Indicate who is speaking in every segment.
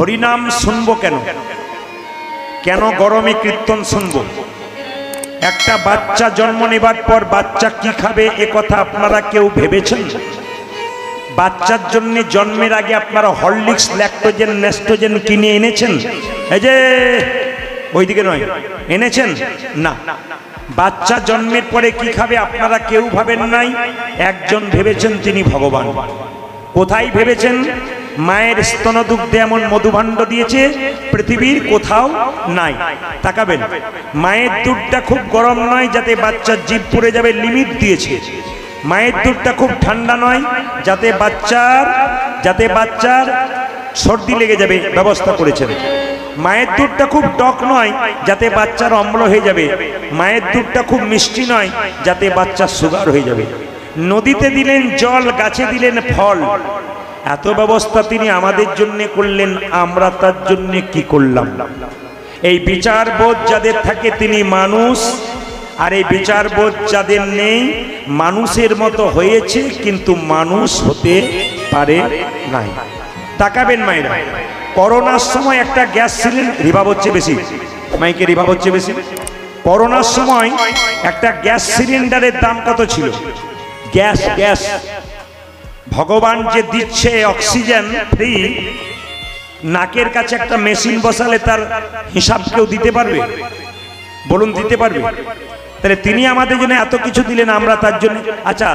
Speaker 1: হরিনাম শুনবো কেন? কেন গরমে কীর্তন শুনবো? একটা বাচ্চা জন্ম নেবার পর বাচ্চা কি খাবে এ কথা আপনারা কেউ ভেবেছেন? বাচ্চার জন্য জন্মের আগে আপনারা হরলিক্স, ল্যাকটোজেন, নেস্টোজেন কিনে এনেছেন? এই যে ওইদিকে নয়, এনেছেন না। বাচ্চা জন্মের পরে কি খাবে আপনারা কেউ ভাবেন নাই। একজন ভেবেছেন, তিনি ভগবান। কোথায় ভেবেছেন? মায়ের স্তনদুগ্ধে এমন মধুভাণ্ড দিয়েছে পৃথিবীর কোথাও নাই। তাকাবেন, মায়ের দুধটা খুব গরম নয় যাতে বাচ্চার জিভ পড়ে যাবে, লিমিট দিয়েছে। মায়ের দুধটা খুব ঠান্ডা নয় যাতে বাচ্চার সর্দি লেগে যাবে, ব্যবস্থা করেছেন। মায়ের দুধটা খুব টক নয় যাতে বাচ্চার অম্ল হয়ে যাবে। মায়ের দুধটা খুব মিষ্টি নয় যাতে বাচ্চার সুগার হয়ে যাবে। নদীতে দিলেন জল, গাছে দিলেন ফল, এত ব্যবস্থা তিনি আমাদের জন্য করলেন। আমরা তার জন্য কি করলাম? এই বিচারবোধ যাদের থাকে তিনি মানুষ, আর এই বিচারবোধ যাদের নেই মানুষের মতো হয়েছে কিন্তু মানুষ হতে পারে নাই। তাকাবেন মায়েরা, করোনার সময় একটা গ্যাস সিলিন্ডার, রিভাব হচ্ছে বেশি, মাইকে রিভাব হচ্ছে বেশি। করোনার সময় একটা গ্যাস সিলিন্ডারের দাম কত ছিল? গ্যাস ভগবান যে দিচ্ছে অক্সিজেন ফ্রি, নাকের কাছে একটা মেশিন বসালে তার হিসাব কেউ দিতে পারবে? বলুন, দিতে পারবে? তাহলে তিনি আমাদের জন্য এত কিছু দিলেন, আমরা তার জন্য। আচ্ছা,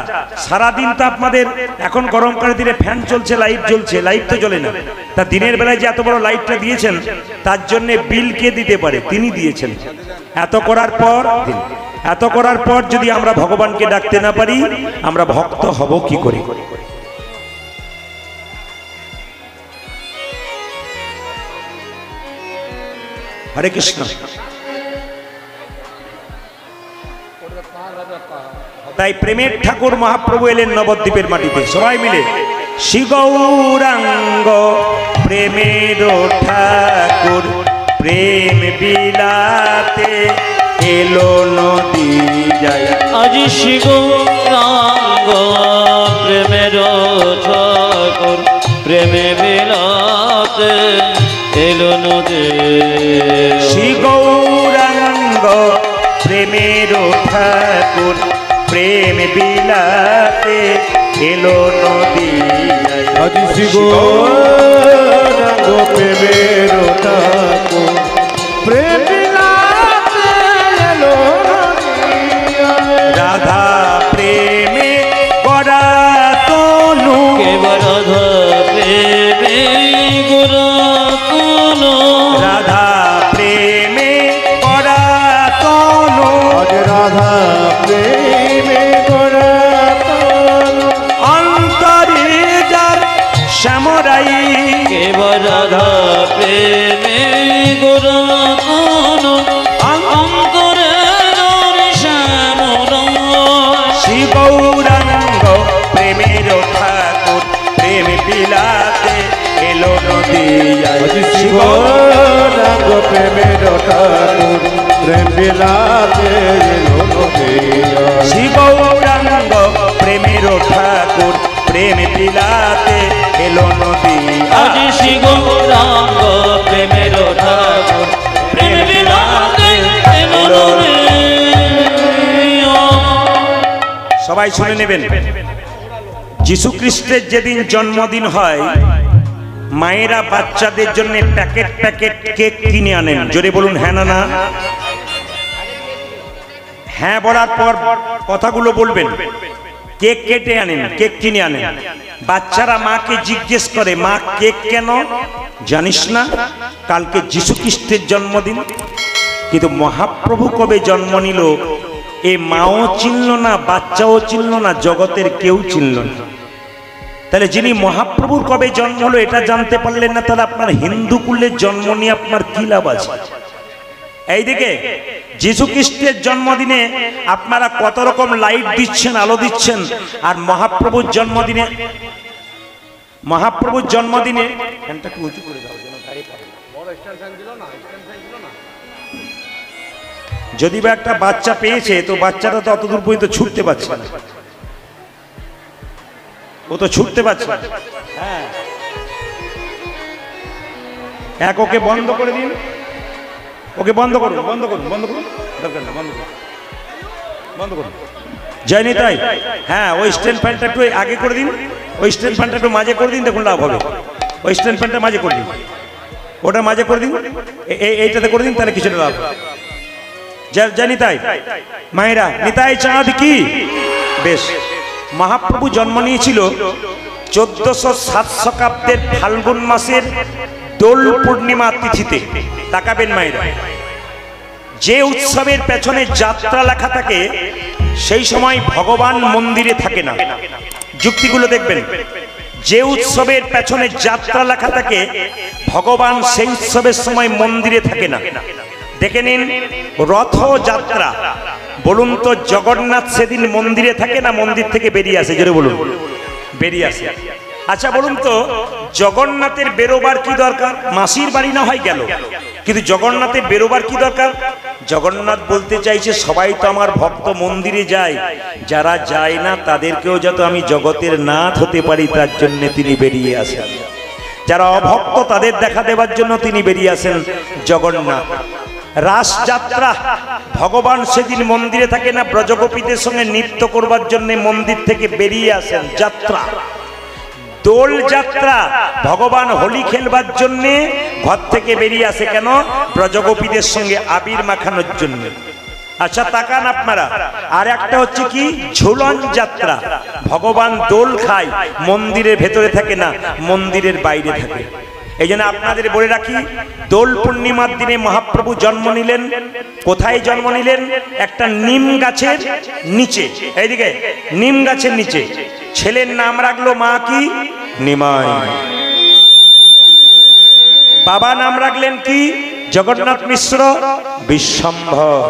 Speaker 1: সারাদিন তো আপনাদের এখন গরমকালের দিনে ফ্যান চলছে, লাইট জ্বলছে, লাইট তো জ্বলে না। তা দিনের বেলায় যে এত বড় লাইটটা দিয়েছেন তার জন্য বিল কে দিতে পারে? তিনি দিয়েছেন। এত করার পর যদি আমরা ভগবানকে ডাকতে না পারি, আমরা ভক্ত হব কি করে? হরে কৃষ্ণ। তাই প্রেমের ঠাকুর মহাপ্রভু এলেন নবদ্বীপের মাটিতে, সবাই মিলে শ্রী গৌরাঙ্গ প্রেমের ঠাকুর প্রেম বিলাতে এলো নদী যায়।
Speaker 2: আজ শ্রী গৌরাঙ্গ প্রেমের ঠাকুর প্রেমে বিলাতে এলো নদী।
Speaker 1: শ্রী গৌরাঙ্গ প্রেমের ঠাকুর প্রেম বিলাতে এলো নদী।
Speaker 3: আজ শ্রী গৌরাঙ্গ প্রেমের ঠাকুর প্রেম বিলাতে এলো নদী।
Speaker 1: রাধা প্রেমে গড়া তনু,
Speaker 2: রাধা প্রেমে গড়া তনু,
Speaker 1: রাধা প্রেমে গড়া তনু,
Speaker 3: রাধা প্রেমে গড়া তনু।
Speaker 1: অন্তরে যার শ্যামরাই,
Speaker 2: রাধা প্রেমে গড়া তনু, অন্তরে
Speaker 1: শ্রী গৌরাঙ্গ প্রেমের ঠাকুর প্রেম বিলাতে এলো নদী।
Speaker 3: শ্রী গৌরাঙ্গ প্রেমের ঠাকুর প্রেম বিলাতে এলো নদী।
Speaker 1: শ্রী গৌরাঙ্গ প্রেমের ঠাকুর প্রেম বিলাতে এলো নদী।
Speaker 2: আজ শ্রী গৌরাঙ্গ প্রেমের ঠাকুর প্রেম বিলাতে এলো নদী।
Speaker 1: সবাই শুনে নেবেন, যীশু খ্রিস্টের যেদিন জন্মদিন হয় মায়েরা বাচ্চাদের জন্য প্যাকেট প্যাকেট কেক কিনে আনেন। জোরে বলুন হ্যাঁ না না? হ্যাঁ বলার পর কথাগুলো বলবেন। কেক কেটে আনেন, কেক কিনে আনেন। বাচ্চারা মাকে জিজ্ঞেস করে, মা কেক কেন? জানিস না কালকে যীশু খ্রিস্টের জন্মদিন? কিন্তু মহাপ্রভু কবে জন্ম নিল এ মাও চিনল না, বাচ্চাও চিনল না, জগতের কেউ চিনল না। তাহলে যিনি মহাপ্রভুর কবে জন্ম হলো এটা জানতে পারলেন না, তাহলে আপনার হিন্দু কুলের জন্ম নিয়ে আপনার কি লাভ আছে? এইদিকে যীশু খ্রিস্টের জন্মদিনে আপনারা কত রকম লাইট দিচ্ছেন, আলো দিচ্ছেন, আর মহাপ্রভুর জন্মদিনে যদি বা একটা বাচ্চা পেয়েছে তো বাচ্চাটা তো অতদূর পর্যন্ত ছুটতে পারছে না, ও তো ছুটতে পারছে না। হ্যাঁ, এক ওকে বন্ধ করে দিন, ওকে বন্ধ করুন, বন্ধ করুন, বন্ধ করুন, দরকার না, বন্ধ করুন, বন্ধ করুন। জয়নি তাই, হ্যাঁ ওই স্ট্যান্ড ফ্যানটা একটু আগে করে দিন, ওই স্ট্যান্ড ফ্যানটা একটু মাঝে করে দিন, দেখুন লাভ হবে। ওই স্ট্যান্ড ফ্যানটা মাঝে করে দিন, ওটা মাঝে করে দিন, এইটাতে করে দিন, তাহলে কিছুটা লাভ। জানি তাই মায়েরা, নিতাই চাঁদ কি বেশ। মহাপ্রভু জন্ম নিয়েছিল 1407 শতাব্দের ফাল্গুন মাসের দোল পূর্ণিমা তিথিতে। তাকাবেন মায়েরা, যে উৎসবের পেছনে যাত্রা লেখা থাকে সেই সময় ভগবান মন্দিরে থাকে না। যুক্তিগুলো দেখবেন, যে উৎসবের পেছনে যাত্রা লেখা থাকে ভগবান সেই উৎসবের সময় মন্দিরে থাকে না। দেখে নিন রথযাত্রা, বলুন তো জগন্নাথ সেদিন মন্দিরে থাকে না মন্দির থেকে বেরিয়ে আসে? জোরে বলুন, বেরিয়ে আসে। আচ্ছা বলুন তো, জগন্নাথের বেরোবার কি দরকার? মাসির বাড়ি না হয় গেল, কিন্তু জগন্নাথের বেরোবার কি দরকার? জগন্নাথ বলতে চাইছে সবাই তো আমার ভক্ত মন্দিরে যায়, যারা যায় না তাদেরকেও যত আমি জগতের নাথ হতে পারি তার জন্য তিনি বেরিয়ে আসেন। যারা অভক্ত তাদের দেখা দেবার জন্য তিনি বেরিয়ে আসেন জগন্নাথ। রাসযাত্রা, ভগবান সেদিন মন্দিরে থাকে না, ব্রজগোপীদের সঙ্গে নৃত্য করবার জন্য মন্দির থেকে বেরিয়ে আসেন, যাত্রা। দোল যাত্রা, ভগবান হোলি খেলবার জন্য ঘর থেকে বেরিয়ে আসে, কেন? ব্রজগোপীদের সঙ্গে আবির মাখানোর জন্য। আচ্ছা তাকান আপনারা, আর একটা হচ্ছে কি ঝুলন যাত্রা, ভগবান দোল খায়, মন্দিরের ভেতরে থাকে না, মন্দিরের বাইরে থাকে। এই জন্য আপনাদের বলে রাখি, দোল পূর্ণিমার দিনে মহাপ্রভু জন্ম নিলেন। কোথায় জন্ম নিলেন? একটা নিম গাছের নিচে, এইদিকে নিম গাছের নিচে। ছেলের নাম রাখলো মা কি? নিমাই। বাবা নাম রাখলেন কি? জগন্নাথ মিশ্র বিশ্বম্ভর।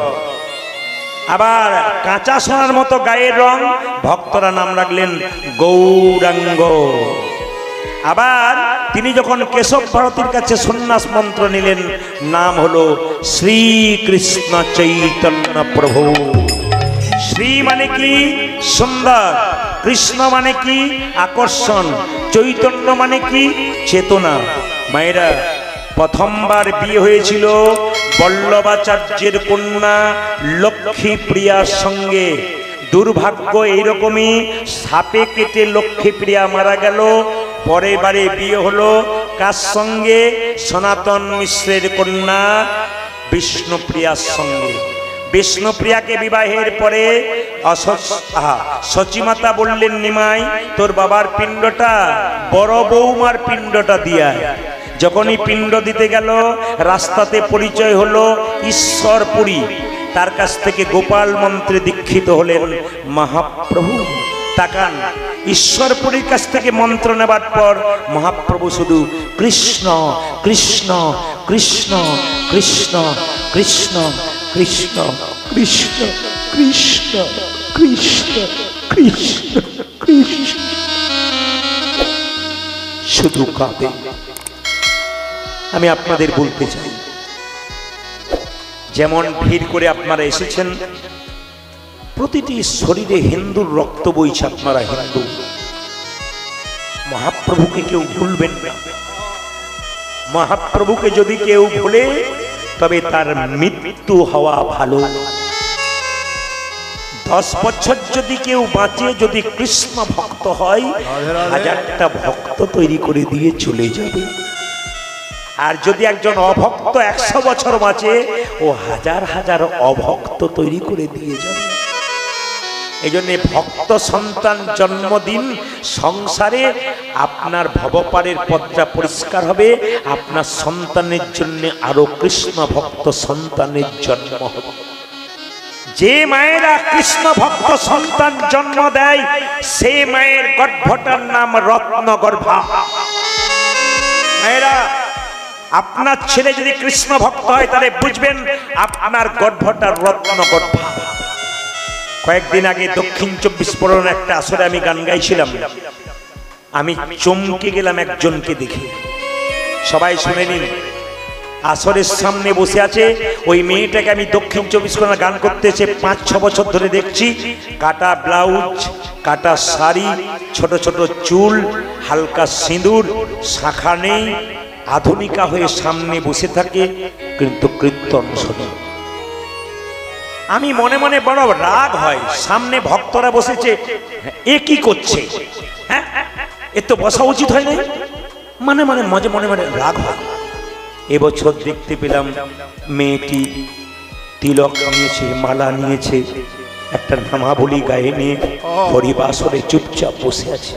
Speaker 1: আবার কাঁচা সোনার মতো গায়ের রং, ভক্তরা নাম রাখলেন গৌরাঙ্গ। আবার তিনি যখন কেশব ভারতীর কাছে সন্ন্যাস মন্ত্র নিলেন, নাম হলো শ্রীকৃষ্ণ চৈতন্য প্রভু। শ্রী মানে কি? সুন্দর। কৃষ্ণ মানে কি? আকর্ষণ। চৈতন্য মানে কি? চেতনা। মায়েরা, প্রথমবার বিয়ে হয়েছিল বল্লভাচার্যের কন্যা লক্ষ্মীপ্রিয়ার সঙ্গে। দুর্ভাগ্য এইরকমই, সাপে কেটে লক্ষ্মীপ্রিয়া মারা গেল। পরের বারে বিয়ে হলো কার সঙ্গে? সনাতন মিশ্রের কন্যা বিষ্ণুপ্রিয়ার সঙ্গে। বিষ্ণুপ্রিয়াকে বিবাহের পরে সচিমাতা বললেন, নিমাই তোর বাবার পিণ্ডটা বড় বৌমার পিণ্ডটা দিয়া। যখনই পিণ্ড দিতে গেল, রাস্তাতে পরিচয় হলো ঈশ্বরপুরী। তার কাছ থেকে গোপাল মন্ত্রে দীক্ষিত হলেন মহাপ্রভু। তাকান, ঈশ্বরপুরীর কাছ থেকে মন্ত্র নেবার পর মহাপ্রভু শুধু কৃষ্ণ কৃষ্ণ কৃষ্ণ কৃষ্ণ কৃষ্ণ কৃষ্ণ কৃষ্ণ কৃষ্ণ কৃষ্ণ কৃষ্ণ কৃষ্ণ শুধু কাঁদে। আমি আপনাদের বলতে চাই, যেমন ভিড় করে আপনারা এসেছেন, প্রতিটি শরীরে হিন্দুর রক্ত বইছে, আপনারা হিন্দু। মহাপ্রভুকে কেউ ভুলবেন না। মহাপ্রভুকে যদি কেউ ভুলে, তবে তার মৃত্যু হওয়া ভালো। 10 বছর যদি কেউ বাঁচে, যদি কৃষ্ণ ভক্ত হয়, 1000টা ভক্ত তৈরি করে দিয়ে চলে যাবে। আর যদি একজন অভক্ত 100 বছর বাঁচে, ও হাজার হাজার অভক্ত তৈরি করে দিয়ে যাবে। এই জন্য ভক্ত সন্তান জন্মদিন, সংসারে আপনার ভবপারের পথটা পরিষ্কার হবে, আপনার সন্তানের জন্য আরো কৃষ্ণ ভক্ত সন্তানের জন্ম হবে। যে মায়েরা কৃষ্ণ ভক্ত সন্তান জন্ম দেয়, সে মায়ের গর্ভটার নাম রত্ন গর্ভা। মায়েরা, আপনার ছেলে যদি কৃষ্ণ ভক্ত হয়, তাহলে বুঝবেন আপনার গর্ভটা রত্ন গর্ভা। কয়েকদিন আগে দক্ষিণ 24 পরগনার একটা আসরে আমি গান গাইছিলাম। আমি চমকে গেলাম একজনকে দেখে। সবাই শুনে নিন। আসরের সামনে বসে আছে ওই মেয়েটাকে আমি দক্ষিণ 24 পরগনা গান করতে এসে 5-6 বছর ধরে দেখছি। কাটা ব্লাউজ, কাটা শাড়ি, ছোট ছোট চুল, হালকা সিঁদুর, শাখা নেই, আধুনিকা হয়ে সামনে বসে থাকে কিন্তু কীর্তন শোনে। আমি মনে মনে বড় রাগ হয়, সামনে ভক্তরা বসেছে, এ কি করছে, হ্যাঁ এ তো বসা উচিত হয় নাই, মনে মনে রাগ হয়। এবছর দেখতে পেলাম মেয়েটি তিলক নিয়েছে, মালা নিয়েছে, একটা নামাবলী গায়ে নিয়ে হরিবাসরে চুপচাপ বসে আছে।